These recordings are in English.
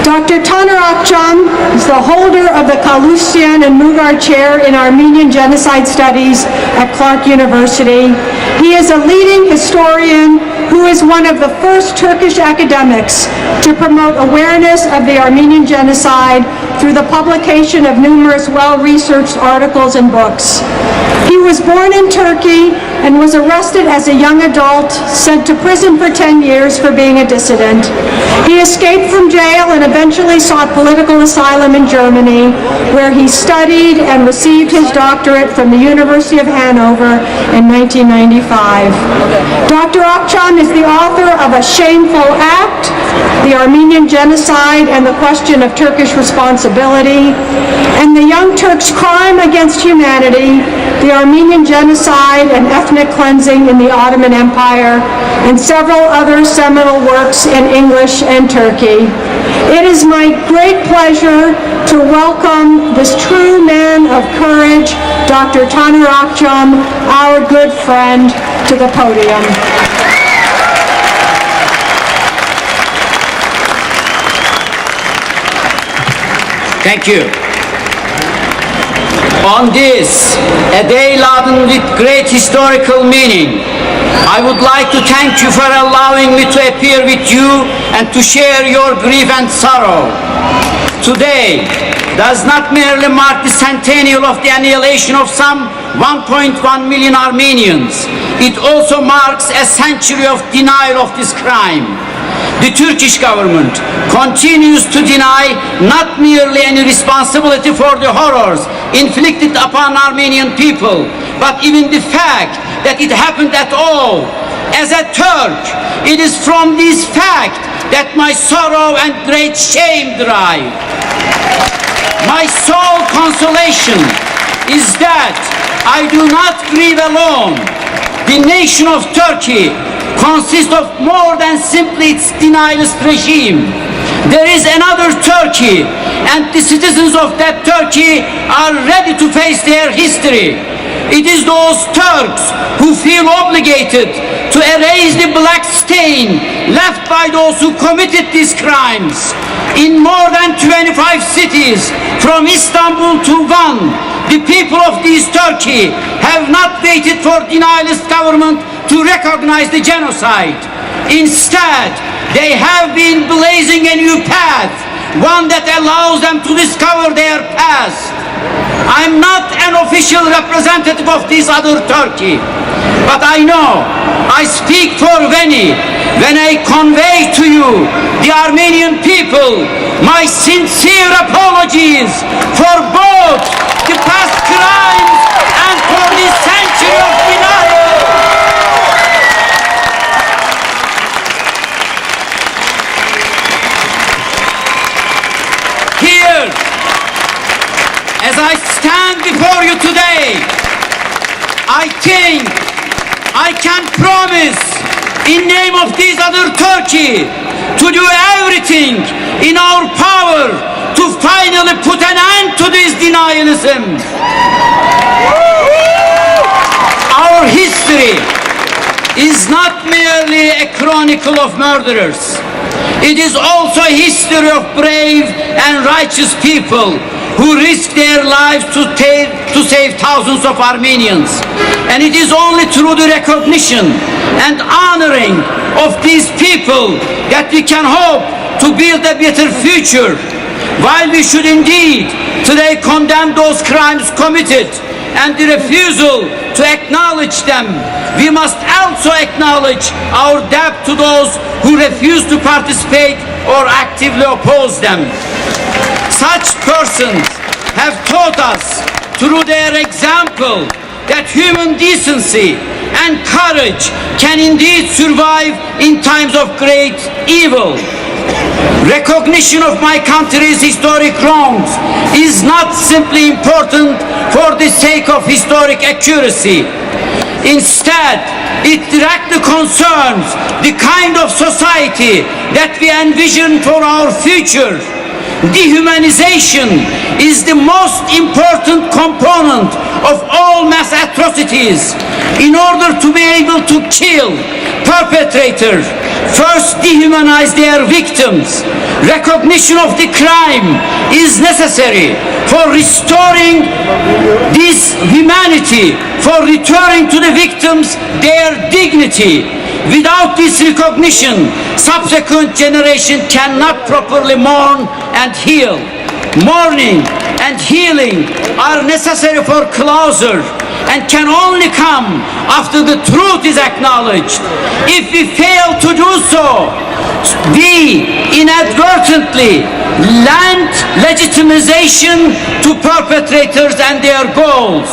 Dr. Tanir Akçam is the holder of the Kalustian and Mugar Chair in Armenian Genocide Studies at Clark University. He is a leading historian who is one of the first Turkish academics to promote awareness of the Armenian Genocide through the publication of numerous well-researched articles and books. He was born in Turkey and was arrested as a young adult, sent to prison for 10 years for being a dissident. He escaped from jail and eventually sought political asylum in Germany, where he studied and received his doctorate from the University of Hanover in 1995. Dr. Akçam is the author of A Shameful Act, The Armenian Genocide and the Question of Turkish Responsibility, and The Young Turks' Crime Against Humanity, The Armenian Genocide and Ethnic Cleansing in the Ottoman Empire, and several other seminal works in English and Turkey. It is my great pleasure to welcome this true man of courage, Dr. Tanir Akçam, our good friend, to the podium. Thank you. On this, a day laden with great historical meaning, I would like to thank you for allowing me to appear with you and to share your grief and sorrow. Today does not merely mark the centennial of the annihilation of some 1.1 million Armenians. It also marks a century of denial of this crime. The Turkish government continues to deny not merely any responsibility for the horrors inflicted upon Armenian people, but even the fact that it happened at all. As a Turk, it is from this fact that my sorrow and great shame derive. My sole consolation is that I do not grieve alone. The nation of Turkey consists of more than simply its denialist regime. There is another Turkey, and the citizens of that Turkey are ready to face their history. It is those Turks who feel obligated to erase the black stain left by those who committed these crimes. In more than 25 cities, from Istanbul to Van, the people of this Turkey have not waited for denialist government to recognize the genocide. Instead, they have been blazing a new path, one that allows them to discover their past. I'm not an official representative of this other Turkey, but I know I speak for many when I convey to you, the Armenian people, my sincere apologies for both the past crimes and for this century of denial. Here, as I stand before you today, I think I can promise in name of this other Turkey to do everything in our power to finally put an end to this denialism. Our history is not merely a chronicle of murderers. It is also a history of brave and righteous people who risked their lives to save thousands of Armenians. And it is only through the recognition and honoring of these people that we can hope to build a better future. While we should indeed today condemn those crimes committed and the refusal to acknowledge them, we must also acknowledge our debt to those who refuse to participate or actively oppose them. Such persons have taught us through their example that human decency and courage can indeed survive in times of great evil. Recognition of my country's historic wrongs is not simply important for the sake of historic accuracy. Instead, it directly concerns the kind of society that we envision for our future. Dehumanization is the most important component of all mass atrocities. In order to be able to kill perpetrators, first dehumanize their victims. Recognition of the crime is necessary for restoring this humanity, for returning to the victims their dignity. Without this recognition, subsequent generation cannot properly mourn and heal. Mourning and healing are necessary for closure and can only come after the truth is acknowledged. If we fail to do so, we inadvertently lend legitimization to perpetrators and their goals.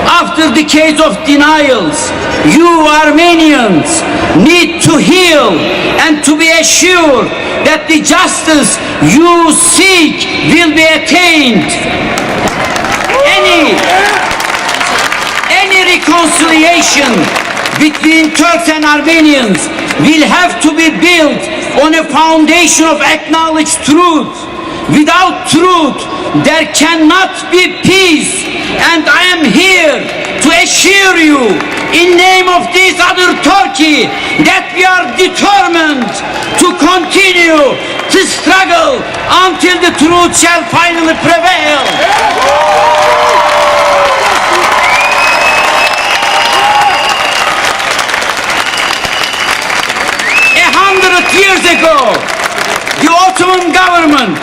After decades of denials, you Armenians need to heal and to be assured that the justice you seek will be attained. Any reconciliation between Turks and Armenians will have to be built on a foundation of acknowledged truth. Without truth, there cannot be peace. And I am here to assure you, in name of this other Turkey, that we are determined to continue to struggle until the truth shall finally prevail. 100 years ago, the Ottoman government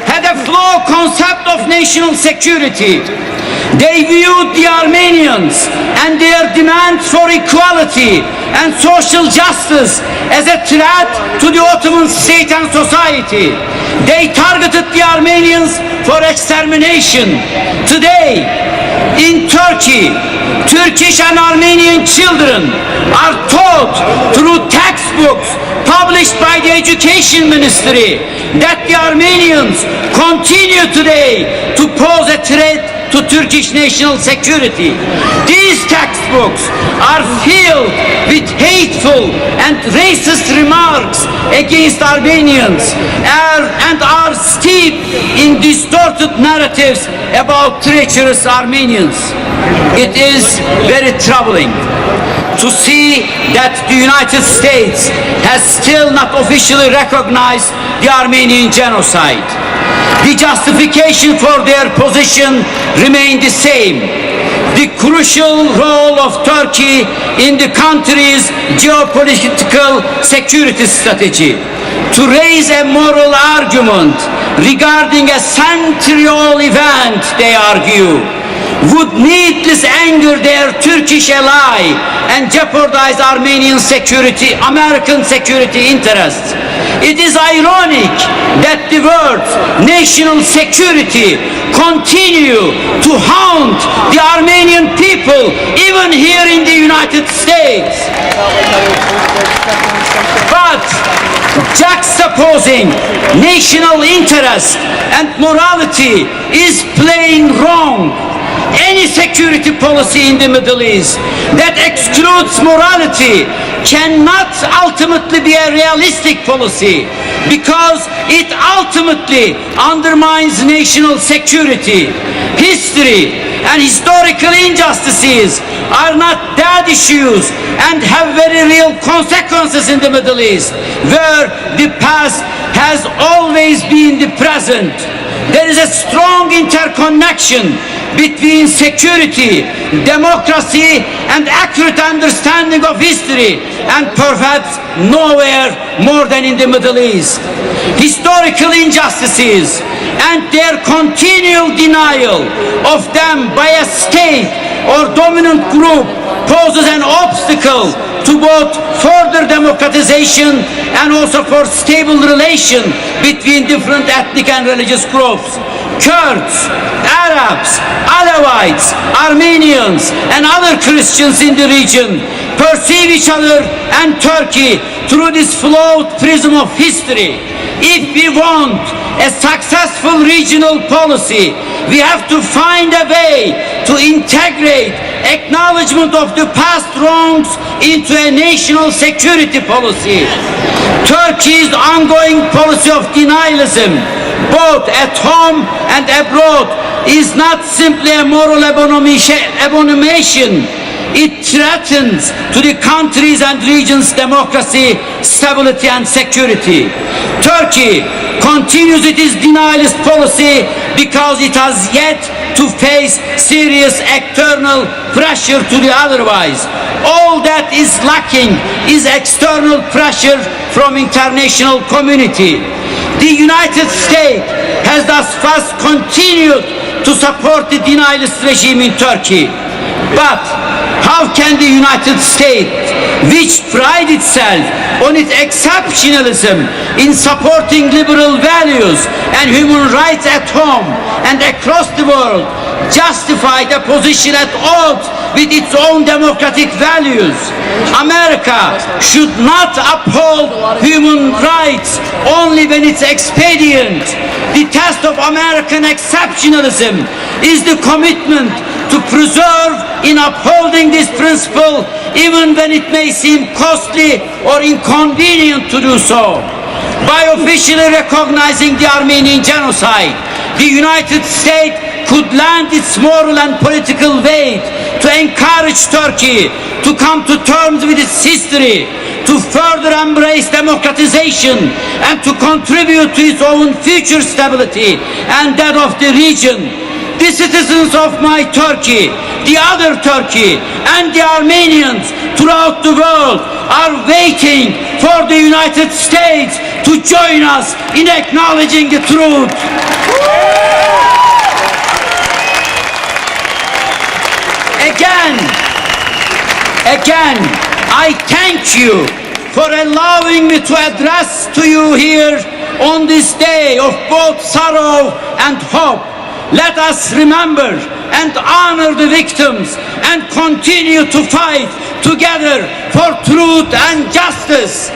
had a flawed concept of national security. They viewed the Armenians and their demands for equality and social justice as a threat to the Ottoman state and society. They targeted the Armenians for extermination. Today, in Turkey, Turkish and Armenian children are taught through textbooks published by the Education Ministry that the Armenians continue today to pose a threat to Turkish national security. These textbooks are filled with hateful and racist remarks against Armenians and are steeped in distorted narratives about treacherous Armenians. It is very troubling to see that the United States has still not officially recognized the Armenian genocide. The justification for their position remained the same. The crucial role of Turkey in the country's geopolitical security strategy. To raise a moral argument regarding a century-old event, they argue, would needlessly anger their Turkish ally and jeopardize Armenian security, American security interests. It is ironic that the words national security continue to haunt the Armenian people even here in the United States. But juxtaposing national interest and morality is plain wrong. Any security policy in the Middle East that excludes morality cannot ultimately be a realistic policy because it ultimately undermines national security. History and historical injustices are not dead issues and have very real consequences in the Middle East, where the past has always been the present. There is a strong interconnection between security, democracy, and accurate understanding of history, and perhaps nowhere more than in the Middle East. Historical injustices and their continual denial of them by a state or dominant group poses an obstacle to both further democratization and also for stable relation between different ethnic and religious groups. Kurds, Arabs, Alawites, Armenians, and other Christians in the region perceive each other and Turkey through this flawed prism of history. If we want a successful regional policy, we have to find a way to integrate acknowledgement of the past wrongs into a national security policy. Turkey's ongoing policy of denialism, both at home and abroad, is not simply a moral abomination. It threatens to the country's and region's democracy, stability and security. Turkey continues its denialist policy because it has yet to face serious external pressure to the otherwise. All that is lacking is external pressure from international community. The United States has thus far continued to support the denialist regime in Turkey. But how can the United States, which prides itself on its exceptionalism in supporting liberal values and human rights at home and across the world, justify the position at odds with its own democratic values? America should not uphold human rights only when it's expedient. The test of American exceptionalism is the commitment to preserve in upholding this principle even when it may seem costly or inconvenient to do so. By officially recognizing the Armenian Genocide, the United States could lend its moral and political weight to encourage Turkey to come to terms with its history, to further embrace democratization and to contribute to its own future stability and that of the region. The citizens of my Turkey, the other Turkey, and the Armenians throughout the world are waiting for the United States to join us in acknowledging the truth. Again, I thank you for allowing me to address to you here on this day of both sorrow and hope. Let us remember and honor the victims and continue to fight together for truth and justice.